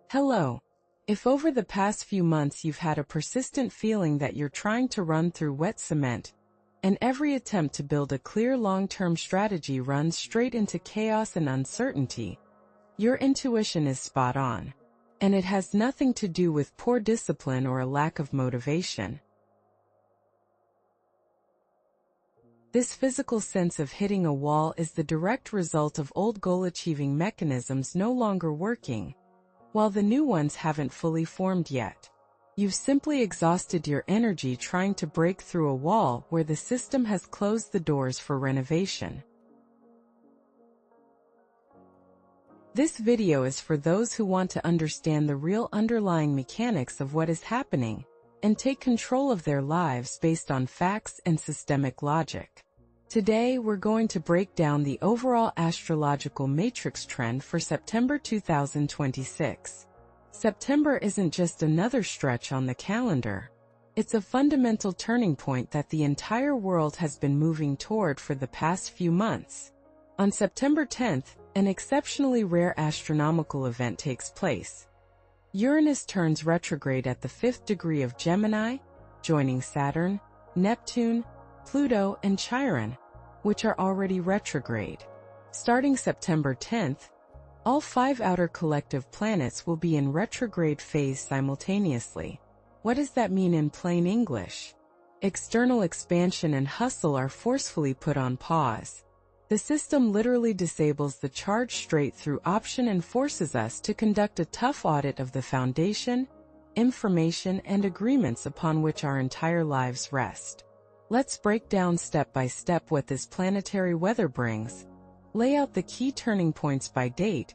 Hello. If over the past few months you've had a persistent feeling that you're trying to run through wet cement, and every attempt to build a clear long-term strategy runs straight into chaos and uncertainty, your intuition is spot on. And it has nothing to do with poor discipline or a lack of motivation. This physical sense of hitting a wall is the direct result of old goal-achieving mechanisms no longer working, while the new ones haven't fully formed yet. You've simply exhausted your energy trying to break through a wall where the system has closed the doors for renovation. This video is for those who want to understand the real underlying mechanics of what is happening and take control of their lives based on facts and systemic logic. Today, we're going to break down the overall astrological matrix trend for September 2026. September isn't just another stretch on the calendar. It's a fundamental turning point that the entire world has been moving toward for the past few months. On September 10th, an exceptionally rare astronomical event takes place. Uranus turns retrograde at the 5th degree of Gemini, joining Saturn, Neptune, Pluto, and Chiron, which are already retrograde. Starting September 10th, all 5 outer collective planets will be in retrograde phase simultaneously. What does that mean in plain English? External expansion and hustle are forcefully put on pause. The system literally disables the charge straight through option and forces us to conduct a tough audit of the foundation, information, and agreements upon which our entire lives rest. Let's break down step by step what this planetary weather brings, lay out the key turning points by date,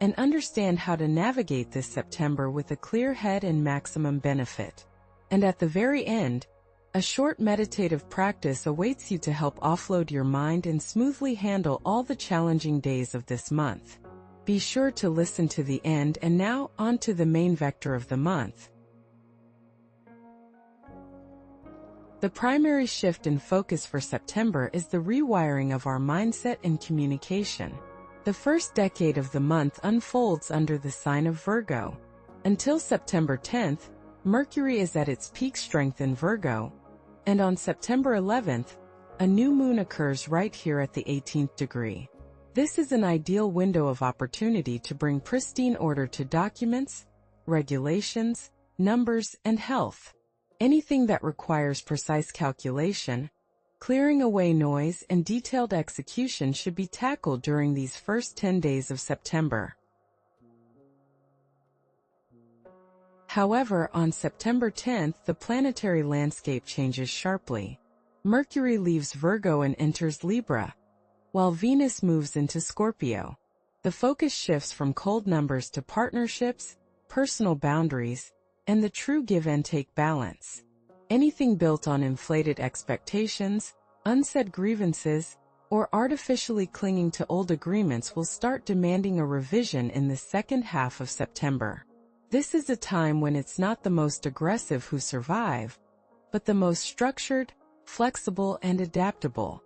and understand how to navigate this September with a clear head and maximum benefit. And at the very end, a short meditative practice awaits you to help offload your mind and smoothly handle all the challenging days of this month. Be sure to listen to the end, and now on to the main vector of the month. The primary shift in focus for September is the rewiring of our mindset and communication. The first decade of the month unfolds under the sign of Virgo. Until September 10th, Mercury is at its peak strength in Virgo, and on September 11th, a new moon occurs right here at the 18th degree. This is an ideal window of opportunity to bring pristine order to documents, regulations, numbers, and health. Anything that requires precise calculation, clearing away noise, and detailed execution should be tackled during these first 10 days of September. However, on September 10th, the planetary landscape changes sharply. Mercury leaves Virgo and enters Libra, while Venus moves into Scorpio. The focus shifts from cold numbers to partnerships, personal boundaries, and the true give-and-take balance. Anything built on inflated expectations, unsaid grievances, or artificially clinging to old agreements will start demanding a revision in the second half of September. This is a time when it's not the most aggressive who survive, but the most structured, flexible, and adaptable.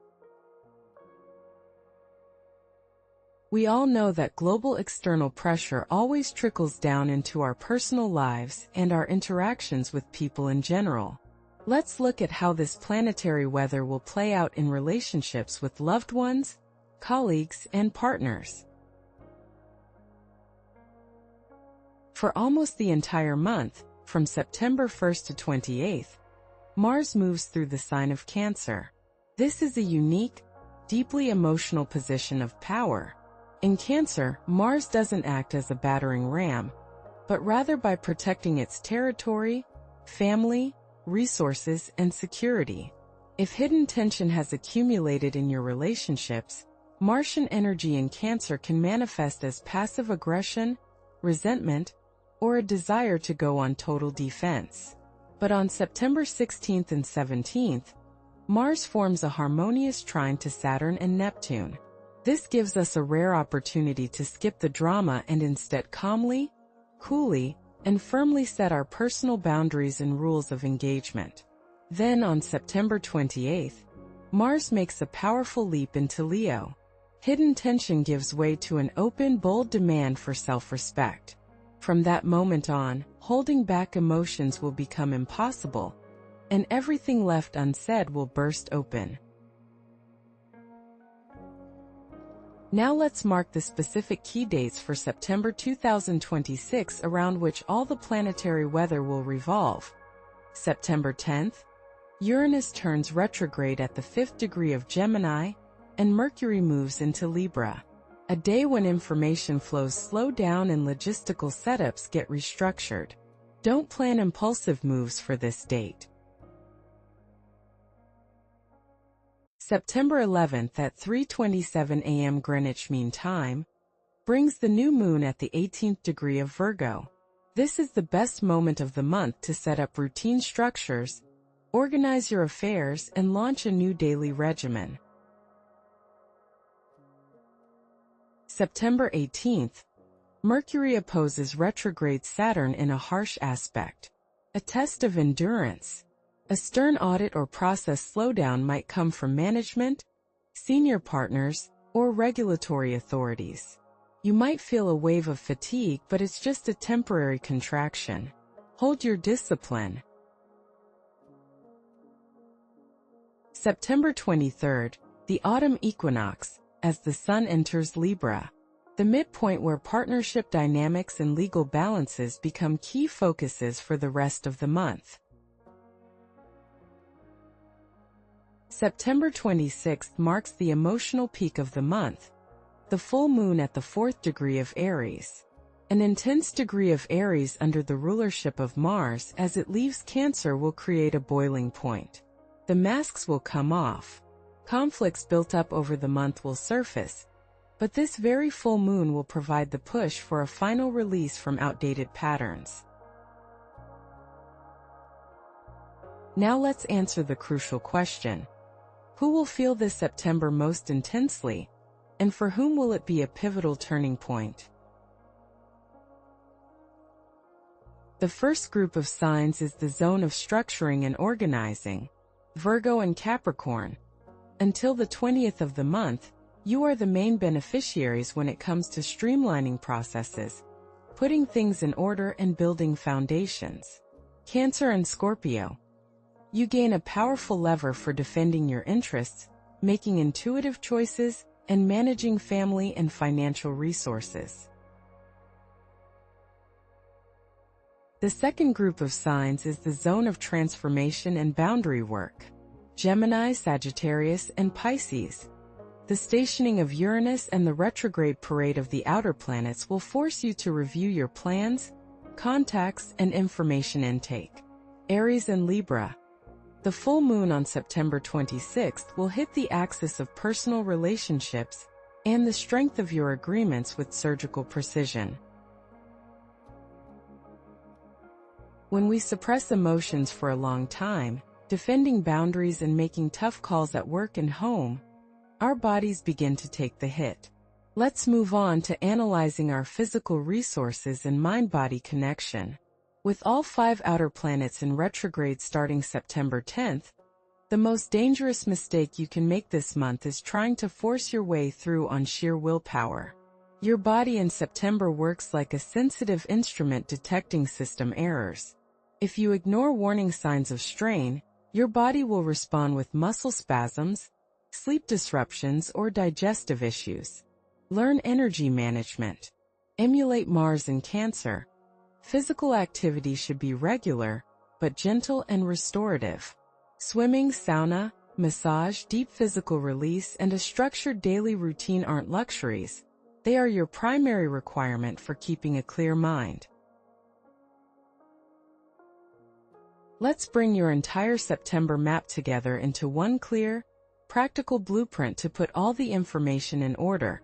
We all know that global external pressure always trickles down into our personal lives and our interactions with people in general. Let's look at how this planetary weather will play out in relationships with loved ones, colleagues, and partners. For almost the entire month, from September 1st to 28th, Mars moves through the sign of Cancer. This is a unique, deeply emotional position of power. In Cancer, Mars doesn't act as a battering ram, but rather by protecting its territory, family, resources, and security. If hidden tension has accumulated in your relationships, Martian energy in Cancer can manifest as passive aggression, resentment, or a desire to go on total defense. But on September 16th and 17th, Mars forms a harmonious trine to Saturn and Neptune. This gives us a rare opportunity to skip the drama and instead calmly, coolly, and firmly set our personal boundaries and rules of engagement. Then on September 28th, Mars makes a powerful leap into Leo. Hidden tension gives way to an open, bold demand for self-respect. From that moment on, holding back emotions will become impossible, and everything left unsaid will burst open. Now let's mark the specific key dates for September 2026 around which all the planetary weather will revolve. September 10th, Uranus turns retrograde at the 5th degree of Gemini, and Mercury moves into Libra. A day when information flows slow down and logistical setups get restructured. Don't plan impulsive moves for this date. September 11th at 3:27 a.m. Greenwich Mean Time brings the new moon at the 18th degree of Virgo. This is the best moment of the month to set up routine structures, organize your affairs, and launch a new daily regimen. September 18th, Mercury opposes retrograde Saturn in a harsh aspect, a test of endurance. A stern audit or process slowdown might come from management, senior partners, or regulatory authorities. You might feel a wave of fatigue, but it's just a temporary contraction. Hold your discipline. September 23rd, the autumn equinox, as the sun enters Libra. The midpoint where partnership dynamics and legal balances become key focuses for the rest of the month. September 26th marks the emotional peak of the month, the full moon at the 4th degree of Aries. An intense degree of Aries under the rulership of Mars as it leaves Cancer will create a boiling point. The masks will come off. Conflicts built up over the month will surface, but this very full moon will provide the push for a final release from outdated patterns. Now let's answer the crucial question. Who will feel this September most intensely, and for whom will it be a pivotal turning point? The first group of signs is the zone of structuring and organizing, Virgo and Capricorn. Until the 20th of the month, you are the main beneficiaries when it comes to streamlining processes, putting things in order and building foundations. Cancer and Scorpio. You gain a powerful lever for defending your interests, making intuitive choices, and managing family and financial resources. The second group of signs is the zone of transformation and boundary work, Gemini, Sagittarius, and Pisces. The stationing of Uranus and the retrograde parade of the outer planets will force you to review your plans, contacts, and information intake. Aries and Libra. The full moon on September 26th will hit the axis of personal relationships and the strength of your agreements with surgical precision. When we suppress emotions for a long time, defending boundaries and making tough calls at work and home, our bodies begin to take the hit. Let's move on to analyzing our physical resources and mind-body connection. With all 5 outer planets in retrograde starting September 10th, the most dangerous mistake you can make this month is trying to force your way through on sheer willpower. Your body in September works like a sensitive instrument detecting system errors. If you ignore warning signs of strain, your body will respond with muscle spasms, sleep disruptions, or digestive issues. Learn energy management. Emulate Mars in Cancer. Physical activity should be regular, but gentle and restorative. Swimming, sauna, massage, deep physical release, and a structured daily routine aren't luxuries. They are your primary requirement for keeping a clear mind. Let's bring your entire September map together into one clear, practical blueprint to put all the information in order.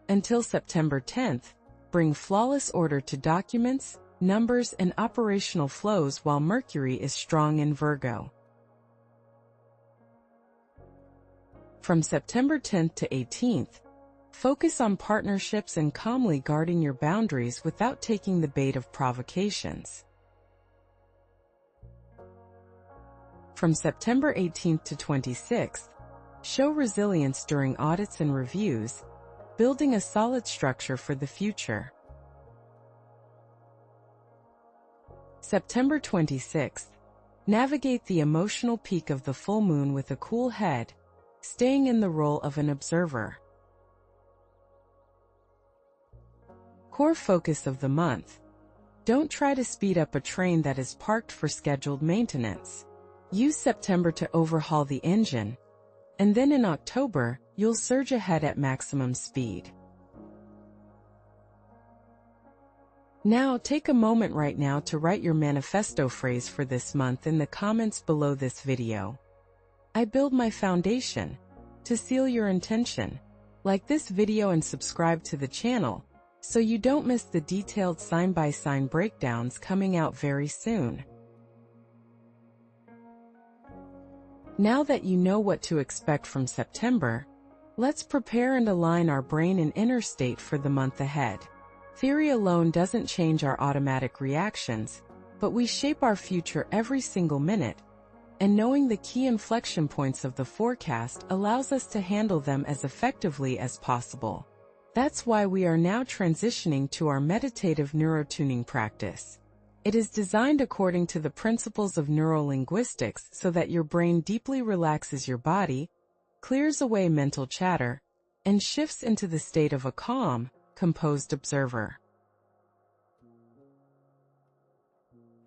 Until September 10th, bring flawless order to documents, numbers, and operational flows while Mercury is strong in Virgo. From September 10th to 18th, focus on partnerships and calmly guarding your boundaries without taking the bait of provocations. From September 18th to 26th, show resilience during audits and reviews, building a solid structure for the future. September 26th. Navigate the emotional peak of the full moon with a cool head, staying in the role of an observer. Core focus of the month. Don't try to speed up a train that is parked for scheduled maintenance. Use September to overhaul the engine, and then in October, you'll surge ahead at maximum speed. Now, take a moment right now to write your manifesto phrase for this month in the comments below this video. I build my foundation. To seal your intention, like this video and subscribe to the channel, so you don't miss the detailed sign-by-sign breakdowns coming out very soon. Now that you know what to expect from September, let's prepare and align our brain and inner state for the month ahead. Theory alone doesn't change our automatic reactions, but we shape our future every single minute, and knowing the key inflection points of the forecast allows us to handle them as effectively as possible. That's why we are now transitioning to our meditative neuro-tuning practice. It is designed according to the principles of neurolinguistics so that your brain deeply relaxes your body, clears away mental chatter, and shifts into the state of a calm, composed observer.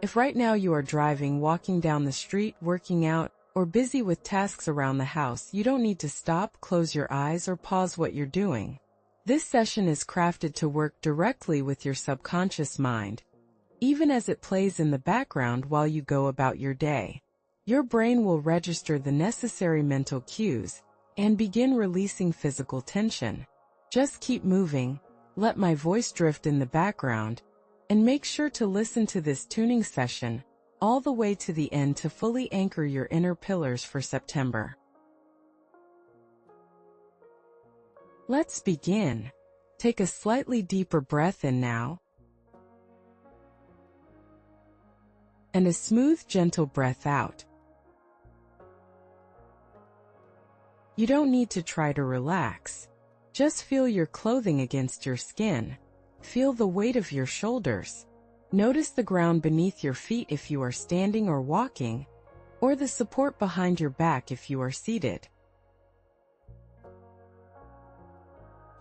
If right now you are driving, walking down the street, working out, or busy with tasks around the house, you don't need to stop, close your eyes, or pause what you're doing. This session is crafted to work directly with your subconscious mind, even as it plays in the background while you go about your day. Your brain will register the necessary mental cues and begin releasing physical tension. Just keep moving, let my voice drift in the background, and make sure to listen to this tuning session all the way to the end to fully anchor your inner pillars for September. Let's begin. Take a slightly deeper breath in now, and a smooth, gentle breath out. You don't need to try to relax. Just feel your clothing against your skin. Feel the weight of your shoulders. Notice the ground beneath your feet if you are standing or walking, or the support behind your back if you are seated.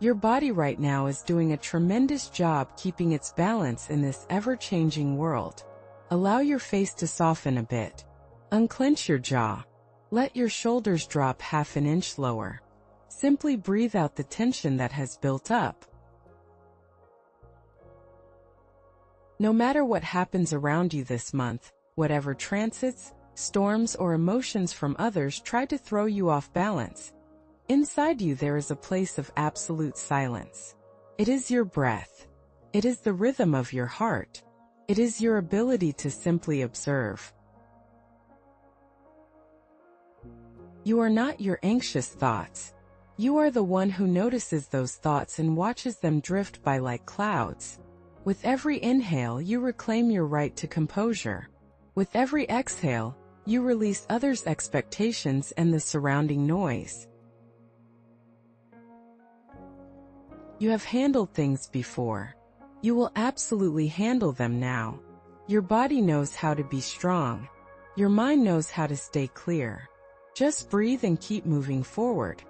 Your body right now is doing a tremendous job keeping its balance in this ever-changing world. Allow your face to soften a bit. Unclench your jaw. Let your shoulders drop half an inch lower. Simply breathe out the tension that has built up. No matter what happens around you this month, whatever transits, storms, or emotions from others try to throw you off balance, inside you there is a place of absolute silence. It is your breath. It is the rhythm of your heart. It is your ability to simply observe. You are not your anxious thoughts. You are the one who notices those thoughts and watches them drift by like clouds. With every inhale, you reclaim your right to composure. With every exhale, you release others' expectations and the surrounding noise. You have handled things before. You will absolutely handle them now. Your body knows how to be strong. Your mind knows how to stay clear. Just breathe and keep moving forward.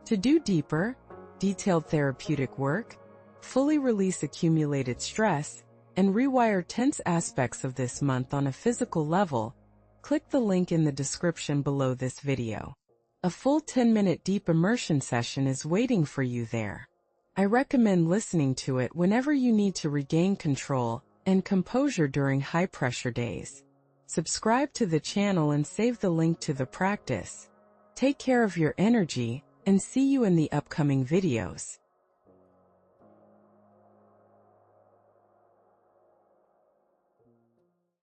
To do deeper, detailed therapeutic work, fully release accumulated stress, and rewire tense aspects of this month on a physical level, click the link in the description below this video. A full 10-minute deep immersion session is waiting for you there. I recommend listening to it whenever you need to regain control and composure during high-pressure days. Subscribe to the channel and save the link to the practice. Take care of your energy, and see you in the upcoming videos.